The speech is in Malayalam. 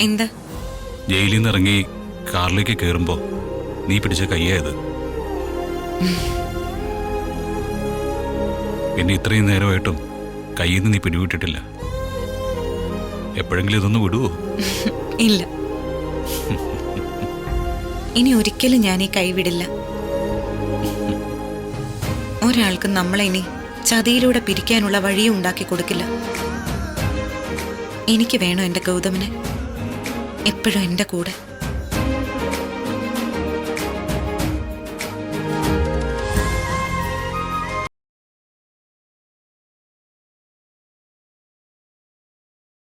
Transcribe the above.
എന്താ? ജയിലിൽ നിന്ന് ഇറങ്ങി കാറിലേക്ക് കയറുമ്പോ നീ പിടിച്ച കയ്യായത്. പിന്നെ ഇത്രയും നേരമായിട്ടും കയ്യിൽ നിന്ന് നീ പിടിവിട്ടിട്ടില്ല. എപ്പോഴെങ്കിലും ഇതൊന്ന് വിടുവോ? ഇല്ല, ഇനി ഒരിക്കലും ഞാൻ ഈ കൈവിടില്ല. ഒരാൾക്ക് നമ്മളെ ഇനി ചതിയിലൂടെ പിരിക്കാനുള്ള വഴിയും ഉണ്ടാക്കി കൊടുക്കില്ല. എനിക്ക് വേണോ എന്റെ ഗൗതമിനെ എപ്പോഴും എന്റെ കൂടെ.